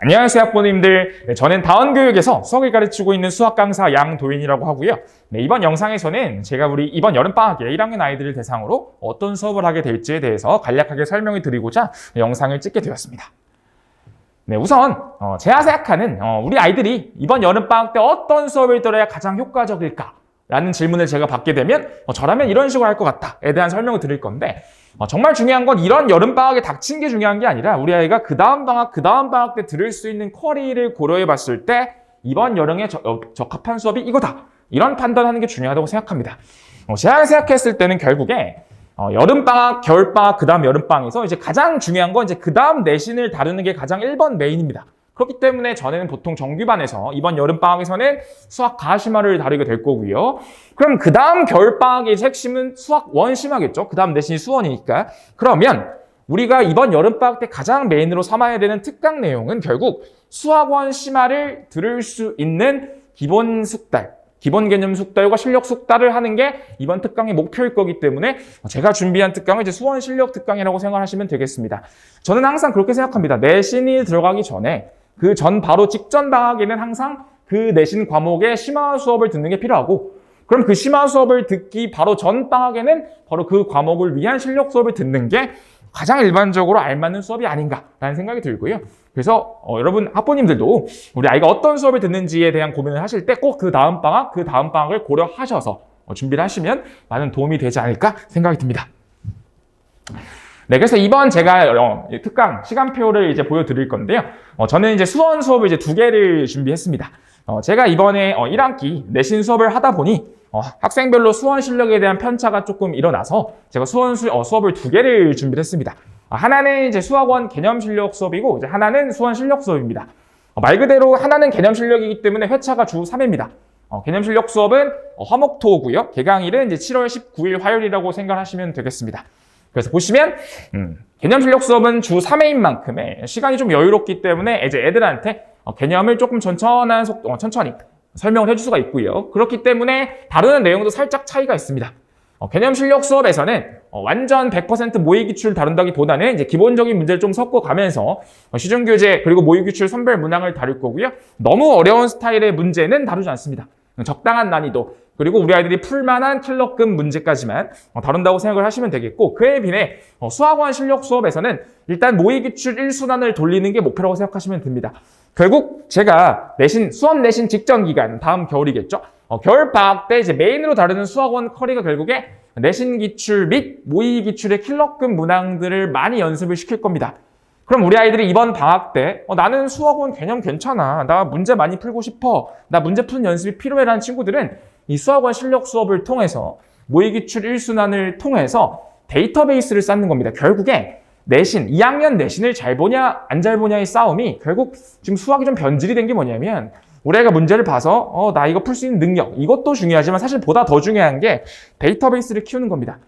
안녕하세요 학부모님들. 저는 다원교육에서 수학을 가르치고 있는 수학 강사 양도인이라고 하고요. 이번 영상에서는 제가 우리 이번 여름방학에 1학년 아이들을 대상으로 어떤 수업을 하게 될지에 대해서 간략하게 설명을 드리고자 영상을 찍게 되었습니다. 우선 제가 생각하는 우리 아이들이 이번 여름방학 때 어떤 수업을 들어야 가장 효과적일까? 라는 질문을 제가 받게 되면 저라면 이런 식으로 할 것 같다에 대한 설명을 드릴 건데, 정말 중요한 건 이런 여름방학에 닥친 게 중요한 게 아니라 우리 아이가 그 다음 방학 때 들을 수 있는 쿼리를 고려해 봤을 때 이번 여름에 적합한 수업이 이거다. 이런 판단하는 게 중요하다고 생각합니다. 제가 생각했을 때는 결국에 여름방학, 겨울방학, 그 다음 여름방학에서 이제 가장 중요한 건 이제 그 다음 내신을 다루는 게 가장 1번 메인입니다. 그렇기 때문에 저는 보통 정규반에서 이번 여름방학에서는 수학 가심화를 다루게 될 거고요. 그럼 그 다음 겨울방학의 핵심은 수학 원심화겠죠. 그 다음 내신이 수원이니까. 그러면 우리가 이번 여름방학 때 가장 메인으로 삼아야 되는 특강 내용은 결국 수학 원심화를 들을 수 있는 기본 숙달, 기본 개념 숙달과 실력 숙달을 하는 게 이번 특강의 목표일 거기 때문에 제가 준비한 특강은 이제 수원 실력 특강이라고 생각하시면 되겠습니다. 저는 항상 그렇게 생각합니다. 내신이 들어가기 전에 그 전 바로 직전 방학에는 항상 그 내신 과목의 심화 수업을 듣는 게 필요하고, 그럼 그 심화 수업을 듣기 바로 전 방학에는 바로 그 과목을 위한 실력 수업을 듣는 게 가장 일반적으로 알맞는 수업이 아닌가라는 생각이 들고요. 그래서 여러분 학부모님들도 우리 아이가 어떤 수업을 듣는지에 대한 고민을 하실 때 꼭 그 다음 방학을 고려하셔서 준비를 하시면 많은 도움이 되지 않을까 생각이 듭니다. 그래서 이번 제가 특강 시간표를 이제 보여드릴 건데요. 저는 이제 수원 수업을 이제 2개를 준비했습니다. 제가 이번에 1학기 내신 수업을 하다 보니 학생별로 수원 실력에 대한 편차가 조금 일어나서 제가 수원 수업을 2개를 준비를 했습니다. 하나는 이제 수학원 개념 실력 수업이고 이제 하나는 수원 실력 수업입니다. 말 그대로 하나는 개념 실력이기 때문에 회차가 주 3회입니다. 개념 실력 수업은 화목토고요. 개강일은 이제 7월 19일 화요일이라고 생각하시면 되겠습니다. 그래서 보시면 개념 실력 수업은 주 3회인 만큼의 시간이 좀 여유롭기 때문에 이제 애들한테 개념을 조금 천천히 설명을 해줄 수가 있고요. 그렇기 때문에 다루는 내용도 살짝 차이가 있습니다. 개념 실력 수업에서는 완전 100% 모의 기출을 다룬다기보다는 이제 기본적인 문제를 좀 섞어가면서 시중 교재 그리고 모의 기출 선별 문항을 다룰 거고요. 너무 어려운 스타일의 문제는 다루지 않습니다. 적당한 난이도 그리고 우리 아이들이 풀만한 킬러급 문제까지만 다룬다고 생각을 하시면 되겠고, 그에 비해 수학원 실력 수업에서는 일단 모의 기출 1순환을 돌리는 게 목표라고 생각하시면 됩니다. 결국 제가 수원 내신 직전 기간, 다음 겨울이겠죠. 겨울 방학 때 이제 메인으로 다루는 수학원 커리가 결국에 내신 기출 및 모의 기출의 킬러급 문항들을 많이 연습을 시킬 겁니다. 그럼 우리 아이들이 이번 방학 때 나는 수학원 개념 괜찮아, 나 문제 많이 풀고 싶어, 나 문제 푸는 연습이 필요해 라는 친구들은 이 수학원 실력 수업을 통해서 모의 기출 1순환을 통해서 데이터베이스를 쌓는 겁니다. 결국에 2학년 내신을 잘 보냐 안 잘 보냐의 싸움이 결국 지금 수학이 좀 변질이 된 게 뭐냐면, 우리 아이가 문제를 봐서 나 이거 풀 수 있는 능력, 이것도 중요하지만 사실 보다 더 중요한 게 데이터베이스를 키우는 겁니다.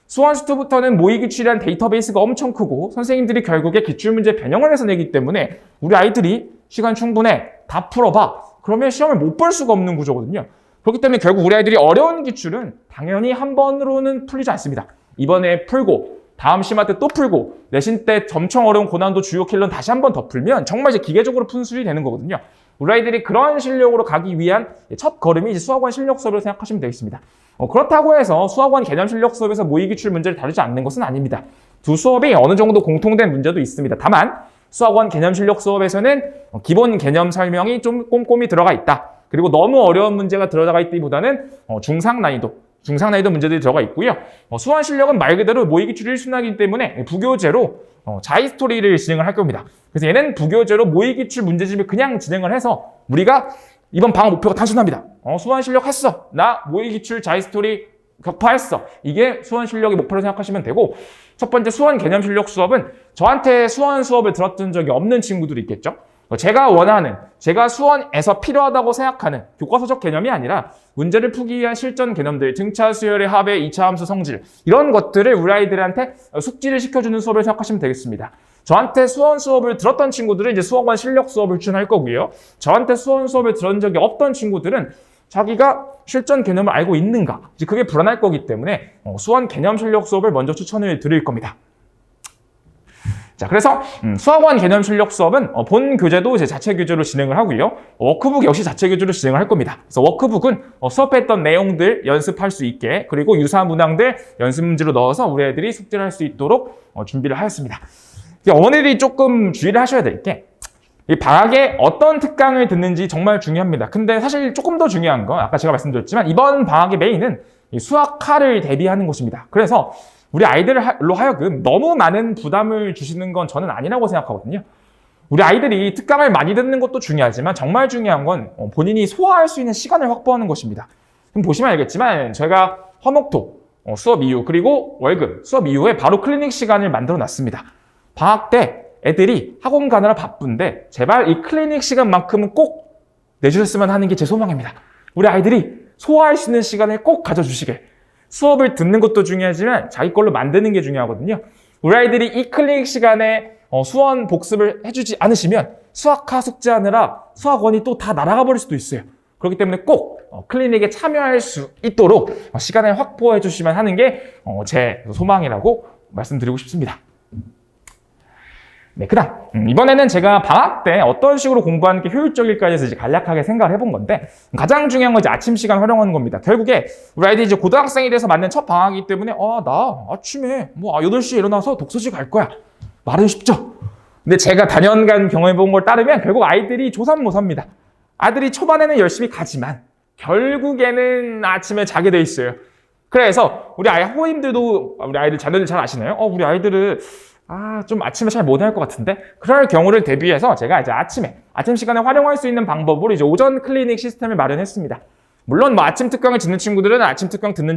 수원수투부터는 모의 기출이란 데이터베이스가 엄청 크고 선생님들이 결국에 기출문제 변형을 해서 내기 때문에 우리 아이들이 시간 충분해, 다 풀어봐, 그러면 시험을 못 볼 수가 없는 구조거든요. 그렇기 때문에 결국 우리 아이들이 어려운 기출은 당연히 한 번으로는 풀리지 않습니다. 이번에 풀고 다음 심화 때 또 풀고 내신 때 엄청 어려운 고난도 주요 킬러는 다시 한 번 더 풀면 정말 이제 기계적으로 푼술이 되는 거거든요. 우리 아이들이 그런 실력으로 가기 위한 첫 걸음이 이제 수학원 실력 수업으로 생각하시면 되겠습니다. 그렇다고 해서 수학원 개념 실력 수업에서 모의 기출 문제를 다루지 않는 것은 아닙니다. 두 수업이 어느 정도 공통된 문제도 있습니다. 다만 수학원 개념 실력 수업에서는 기본 개념 설명이 좀 꼼꼼히 들어가 있다. 그리고 너무 어려운 문제가 들어가 있기보다는 중상 난이도 문제들이 들어가 있고요. 수원 실력은 말 그대로 모의 기출 1순환이기 때문에 부교재로 자이스토리를 진행을 할 겁니다. 그래서 얘는 부교재로 모의 기출 문제집을 그냥 진행을 해서 우리가 이번 방학 목표가 단순합니다. 수원 실력 했어. 나 모의 기출 자이스토리 격파했어. 이게 수원 실력의 목표로 생각하시면 되고, 첫 번째 수원 개념 실력 수업은 저한테 수원 수업을 들었던 적이 없는 친구들이 있겠죠. 제가 수원에서 필요하다고 생각하는 교과서적 개념이 아니라 문제를 풀기 위한 실전 개념들, 등차 수열의 합의, 2차 함수 성질, 이런 것들을 우리 아이들한테 숙지를 시켜주는 수업을 생각하시면 되겠습니다. 저한테 수원 수업을 들었던 친구들은 이제 수학원 실력 수업을 추천할 거고요. 저한테 수원 수업을 들은 적이 없던 친구들은 자기가 실전 개념을 알고 있는가, 이제 그게 불안할 거기 때문에 수원 개념 실력 수업을 먼저 추천을 드릴 겁니다. 자, 그래서 수학원 개념 실력 수업은 본 교재도 이제 자체 교재로 진행을 하고요. 워크북 역시 자체 교재로 진행을 할 겁니다. 그래서 워크북은 수업했던 내용들 연습할 수 있게, 그리고 유사한 문항들 연습 문제로 넣어서 우리 애들이 숙제를 할 수 있도록 준비를 하였습니다. 어머니들이 조금 주의를 하셔야 될 게, 이 방학에 어떤 특강을 듣는지 정말 중요합니다. 근데 사실 조금 더 중요한 건 아까 제가 말씀드렸지만 이번 방학의 메인은 이 수학화를 대비하는 것입니다. 그래서 우리 아이들로 하여금 너무 많은 부담을 주시는 건 저는 아니라고 생각하거든요. 우리 아이들이 특강을 많이 듣는 것도 중요하지만 정말 중요한 건 본인이 소화할 수 있는 시간을 확보하는 것입니다. 그럼 보시면 알겠지만 제가 화목토, 수업 이후, 그리고 월급, 수업 이후에 바로 클리닉 시간을 만들어 놨습니다. 방학 때 애들이 학원 가느라 바쁜데 제발 이 클리닉 시간만큼은 꼭 내주셨으면 하는 게 제 소망입니다. 우리 아이들이 소화할 수 있는 시간을 꼭 가져주시게. 수업을 듣는 것도 중요하지만 자기 걸로 만드는 게 중요하거든요. 우리 아이들이 이 클리닉 시간에 수원 복습을 해주지 않으시면 수학화 숙제하느라 수학원이 또 다 날아가 버릴 수도 있어요. 그렇기 때문에 꼭 클리닉에 참여할 수 있도록 시간을 확보해 주시면 하는 게 제 소망이라고 말씀드리고 싶습니다. 네, 그다음 이번에는 제가 방학 때 어떤 식으로 공부하는 게 효율적일까에 대해서 이제 간략하게 생각을 해본 건데, 가장 중요한 건 이제 아침 시간 활용하는 겁니다. 결국에 우리 아이들이 이제 고등학생이 돼서 맞는 첫 방학이기 때문에 나 아침에 8시에 일어나서 독서실 갈 거야. 말은 쉽죠. 근데 제가 단연간 경험해본 걸 따르면 결국 아이들이 조삼모사입니다. 아이들이 초반에는 열심히 가지만 결국에는 아침에 자게 돼 있어요. 그래서 우리 아이 학부모님들도 우리 아이들 자녀들 잘 아시나요? 우리 아이들은 좀 아침에 잘 못할 것 같은데? 그럴 경우를 대비해서 제가 이제 아침 시간에 활용할 수 있는 방법으로 이제 오전 클리닉 시스템을 마련했습니다. 물론 아침 특강을 듣는 친구들은 아침 특강 듣는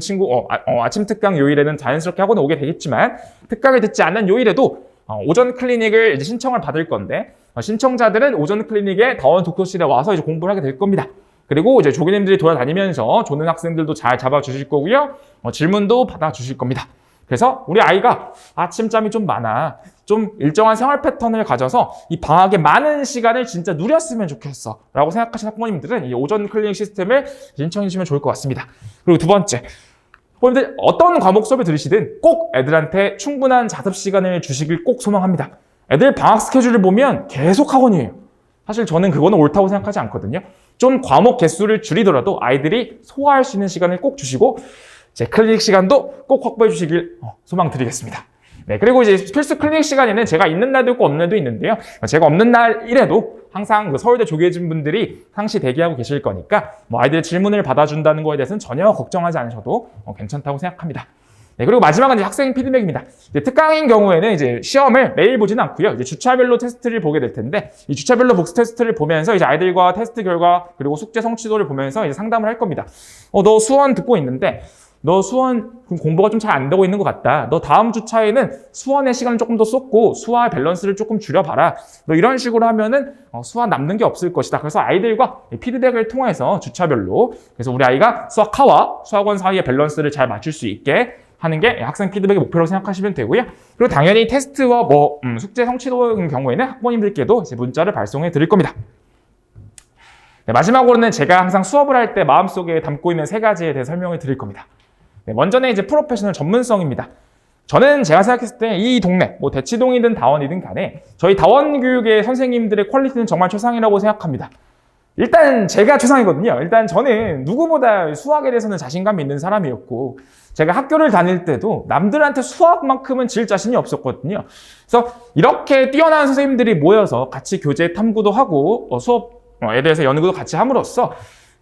아침 특강 요일에는 자연스럽게 학원에 오게 되겠지만, 특강을 듣지 않는 요일에도 오전 클리닉을 이제 신청을 받을 건데, 신청자들은 오전 클리닉에 다원 독서실에 와서 이제 공부를 하게 될 겁니다. 그리고 이제 조교님들이 돌아다니면서 조는 학생들도 잘 잡아주실 거고요. 질문도 받아주실 겁니다. 그래서 우리 아이가 아침잠이 좀 많아, 좀 일정한 생활 패턴을 가져서 이 방학에 많은 시간을 진짜 누렸으면 좋겠어 라고 생각하시는 학부모님들은 이 오전 클리닉 시스템을 신청해 주시면 좋을 것 같습니다. 그리고 두 번째, 학부모님들 어떤 과목 수업을 들으시든 꼭 애들한테 충분한 자습 시간을 주시길 꼭 소망합니다. 애들 방학 스케줄을 보면 계속 학원이에요. 사실 저는 그거는 옳다고 생각하지 않거든요. 좀 과목 개수를 줄이더라도 아이들이 소화할 수 있는 시간을 꼭 주시고, 제 클리닉 시간도 꼭 확보해 주시길 소망드리겠습니다. 네, 그리고 이제 필수 클리닉 시간에는 제가 있는 날도 있고 없는 날도 있는데요. 제가 없는 날이라도 항상 서울대 조계진 분들이 상시 대기하고 계실 거니까 아이들의 질문을 받아준다는 거에 대해서는 전혀 걱정하지 않으셔도 괜찮다고 생각합니다. 네, 그리고 마지막은 이제 학생 피드백입니다. 특강인 경우에는 이제 시험을 매일 보지는 않고요. 이제 주차별로 테스트를 보게 될 텐데, 이 주차별로 복습 테스트를 보면서 이제 아이들과 테스트 결과 그리고 숙제 성취도를 보면서 이제 상담을 할 겁니다. 너 수원 듣고 있는데, 너 수원 공부가 좀 잘 안 되고 있는 것 같다. 너 다음 주차에는 수원의 시간을 조금 더 쏟고 수화 밸런스를 조금 줄여봐라. 너 이런 식으로 하면은 수화 남는 게 없을 것이다. 그래서 아이들과 피드백을 통해서 주차별로, 그래서 우리 아이가 수학화와 수학원 사이의 밸런스를 잘 맞출 수 있게 하는 게 학생 피드백의 목표라고 생각하시면 되고요. 그리고 당연히 테스트와 숙제 성취도인 경우에는 학부모님들께도 이제 문자를 발송해 드릴 겁니다. 네, 마지막으로는 제가 항상 수업을 할 때 마음속에 담고 있는 3가지에 대해 설명을 드릴 겁니다. 네, 먼저는 이제 프로페셔널 전문성입니다. 저는 제가 생각했을 때 이 동네, 대치동이든 다원이든 간에 저희 다원 교육의 선생님들의 퀄리티는 정말 최상이라고 생각합니다. 일단 제가 최상이거든요. 일단 저는 누구보다 수학에 대해서는 자신감이 있는 사람이었고, 제가 학교를 다닐 때도 남들한테 수학만큼은 질 자신이 없었거든요. 그래서 이렇게 뛰어난 선생님들이 모여서 같이 교재 탐구도 하고 수업에 대해서 연구도 같이 함으로써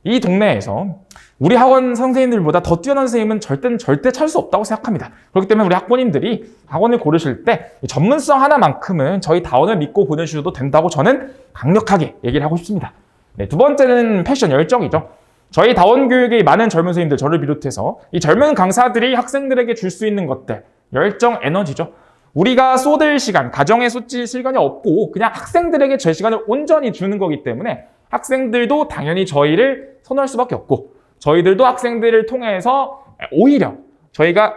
이 동네에서 우리 학원 선생님들보다 더 뛰어난 선생님은 절대 찾을 수 없다고 생각합니다. 그렇기 때문에 우리 학부모님들이 학원을 고르실 때 전문성 하나만큼은 저희 다원을 믿고 보내주셔도 된다고 저는 강력하게 얘기를 하고 싶습니다. 네, 두 번째는 패션 열정이죠. 저희 다원 교육의 많은 젊은 선생님들, 저를 비롯해서 이 젊은 강사들이 학생들에게 줄 수 있는 것들, 열정, 에너지죠. 우리가 쏟을 시간, 가정에 쏟을 시간이 없고 그냥 학생들에게 제 시간을 온전히 주는 거기 때문에 학생들도 당연히 저희를 선호할 수밖에 없고, 저희들도 학생들을 통해서 오히려 저희가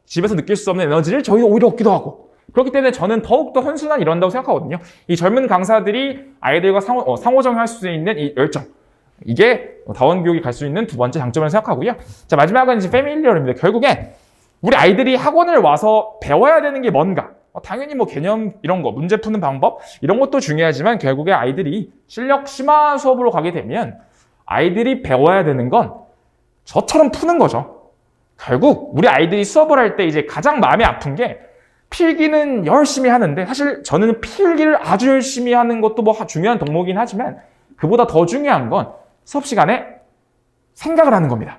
집에서 느낄 수 없는 에너지를 저희가 오히려 얻기도 하고, 그렇기 때문에 저는 더욱더 선순환이 일어난다고 생각하거든요. 이 젊은 강사들이 아이들과 상호작용할 수 있는 이 열정, 이게 다원 교육이 갈 수 있는 두 번째 장점이라고 생각하고요. 자, 마지막은 이제 패밀리얼입니다. 결국엔 우리 아이들이 학원을 와서 배워야 되는 게 뭔가, 당연히 뭐 개념 이런 거, 문제 푸는 방법 이런 것도 중요하지만 결국에 아이들이 실력 심화 수업으로 가게 되면 아이들이 배워야 되는 건 저처럼 푸는 거죠. 결국 우리 아이들이 수업을 할 때 이제 가장 마음이 아픈 게 필기는 열심히 하는데 사실 저는 필기를 아주 열심히 하는 것도 뭐 중요한 덕목이긴 하지만 그보다 더 중요한 건 수업 시간에 생각을 하는 겁니다.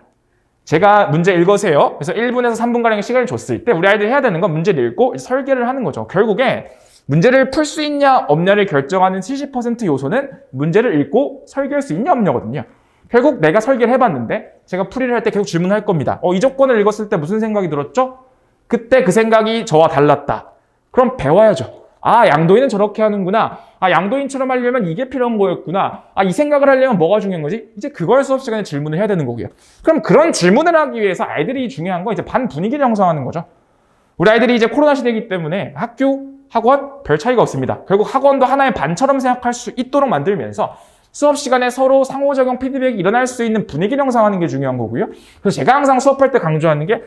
제가 문제 읽으세요. 그래서 1분에서 3분가량의 시간을 줬을 때 우리 아이들이 해야 되는 건 문제를 읽고 설계를 하는 거죠. 결국에 문제를 풀 수 있냐 없냐를 결정하는 70% 요소는 문제를 읽고 설계할 수 있냐 없냐거든요. 결국 내가 설계를 해봤는데 제가 풀이를 할 때 계속 질문할 겁니다. 이 조건을 읽었을 때 무슨 생각이 들었죠? 그때 그 생각이 저와 달랐다. 그럼 배워야죠. 양도인은 저렇게 하는구나. 양도인처럼 하려면 이게 필요한 거였구나. 이 생각을 하려면 뭐가 중요한 거지? 이제 그걸 수업 시간에 질문을 해야 되는 거고요. 그럼 그런 질문을 하기 위해서 아이들이 중요한 건 이제 반 분위기를 형성하는 거죠. 우리 아이들이 이제 코로나 시대이기 때문에 학교, 학원 별 차이가 없습니다. 결국 학원도 하나의 반처럼 생각할 수 있도록 만들면서 수업 시간에 서로 상호작용 피드백이 일어날 수 있는 분위기를 형성하는 게 중요한 거고요. 그래서 제가 항상 수업할 때 강조하는 게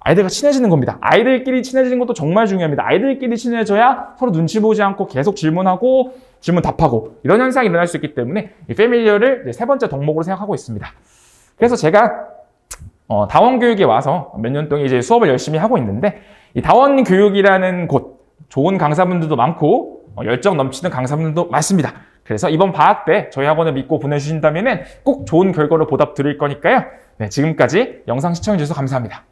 아이들과 친해지는 겁니다. 아이들끼리 친해지는 것도 정말 중요합니다. 아이들끼리 친해져야 서로 눈치 보지 않고 계속 질문하고 질문 답하고 이런 현상이 일어날 수 있기 때문에 이 패밀리어를 세 번째 덕목으로 생각하고 있습니다. 그래서 제가 다원 교육에 와서 몇 년 동안 이제 수업을 열심히 하고 있는데 이 다원 교육이라는 곳 좋은 강사분들도 많고 열정 넘치는 강사분들도 많습니다. 그래서 이번 방학 때 저희 학원을 믿고 보내주신다면 꼭 좋은 결과로 보답 드릴 거니까요. 네, 지금까지 영상 시청해주셔서 감사합니다.